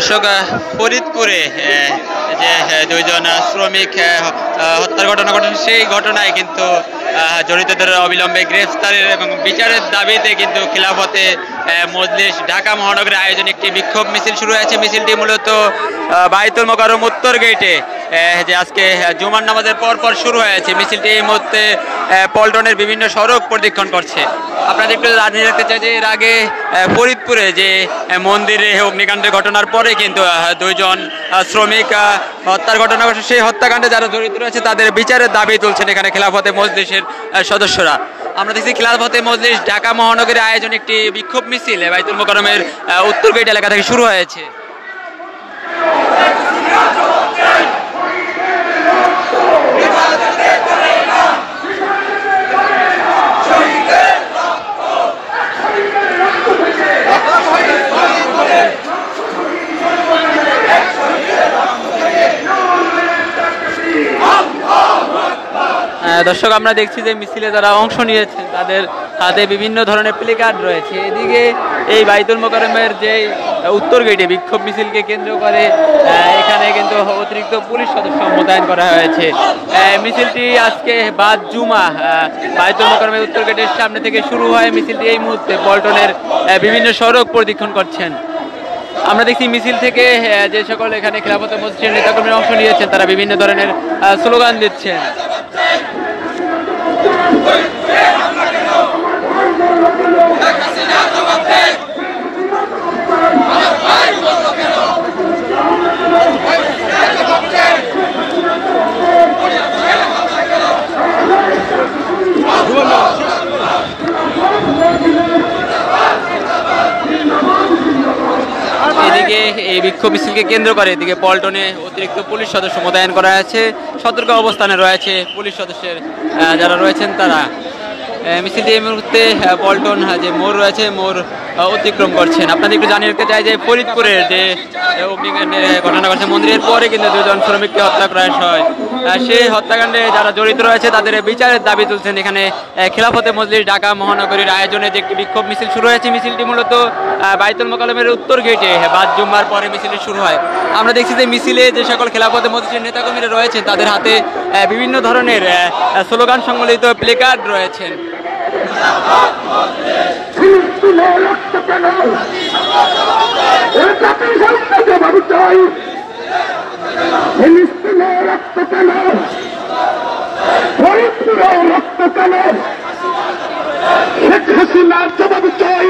দর্শক ফরিদপুরে যে দুইজন শ্রমিক হত্যার ঘটনা ঘটেছে সেই ঘটনায় কিন্তু জড়িতদের অবিলম্বে গ্রেফতারের এবং বিচারের দাবিতে কিন্তু খিলাফতে মজলিস ঢাকা মহানগরের আয়োজনে একটি বিক্ষোভ মিছিল শুরু হয়েছে। মিছিলটি মূলত বাইতুল মোকাররম উত্তর গেটে যে আজকে জুমার নামাজের পর শুরু হয়েছে। মিছিলটি এই মুহূর্তে পল্টনের বিভিন্ন সড়ক প্রদক্ষিণ করছে। আপনাদের একটু জানিয়ে রাখতে চাই যে এর আগে ফরিদপুরে যে মন্দিরে অগ্নিকাণ্ডের ঘটনার পরে কিন্তু দুইজন শ্রমিক হত্যার ঘটনা ঘটে, সেই হত্যাকাণ্ডে যারা জড়িত রয়েছে তাদের বিচারের দাবি তুলছেন এখানে খিলাফতে মজলিসের সদস্যরা। আমরা দেখছি খিলাফতে মজলিস ঢাকা মহানগরের আয়োজনে একটি বিক্ষোভ মিছিল বাইতুল মোকাররমের উত্তর গেট এলাকা থেকে শুরু হয়েছে। দর্শক আমরা দেখছি যে মিছিলে যারা অংশ নিয়েছেন তাদের হাতে বিভিন্ন ধরনের প্লে কার্ড রয়েছে। এদিকে এই বাইতুল মোকাররমের যে উত্তর গেটে বিক্ষোভ মিছিলকে কেন্দ্র করে এখানে কিন্তু অতিরিক্ত পুলিশ সদস্য মোতায়েন করা হয়েছে। মিছিলটি আজকে বাদ জুমা বাইতুল মোকাররমের উত্তর গেটের সামনে থেকে শুরু হয়। মিছিলটি এই মুহূর্তে পল্টনের বিভিন্ন সড়ক প্রদক্ষিণ করছেন। আমরা দেখছি মিছিল থেকে যে সকল এখানে খিলাফতে মজলিসের নেতাকর্মীরা অংশ নিয়েছেন তারা বিভিন্ন ধরনের স্লোগান দিচ্ছেন। এদিকে এই বিক্ষোভ মিছিলকে কেন্দ্র করে এদিকে পল্টনে অতিরিক্ত পুলিশ সদস্য মোতায়েন করা আছে। সতর্ক অবস্থানে রয়েছে পুলিশ সদস্যের যারা রয়েছেন তারা। মিছিলটি এই মুহূর্তে পল্টন যে মোড় রয়েছে মোড় অতিক্রম করছেন। আপনাদের একটু জানিয়ে রাখতে চাই যে ফরিদপুরের যে অগ্নিকাণ্ডের ঘটনা ঘটছে মন্দিরের পরে কিন্তু দুজন শ্রমিককে হত্যা করা হয়। সেই হত্যাকাণ্ডে যারা জড়িত রয়েছে তাদের বিচারের দাবি তুলছেন এখানে খিলাফতে মজলিস ঢাকা মহানগরীর আয়োজনে যে একটি বিক্ষোভ মিছিল শুরু হয়েছে। মিছিলটি মূলত বাইতুল মোকাররমের উত্তর গেটে বাদ জুম্মার পরে মিছিলটি শুরু হয়। আমরা দেখছি যে মিছিলে যে সকল খিলাফতে মজলিসের নেতাকর্মীরা রয়েছেন তাদের হাতে বিভিন্ন ধরনের স্লোগান সংবলিত প্লে কার্ড রয়েছেন। শেখ হাসিনার জবাব চাই।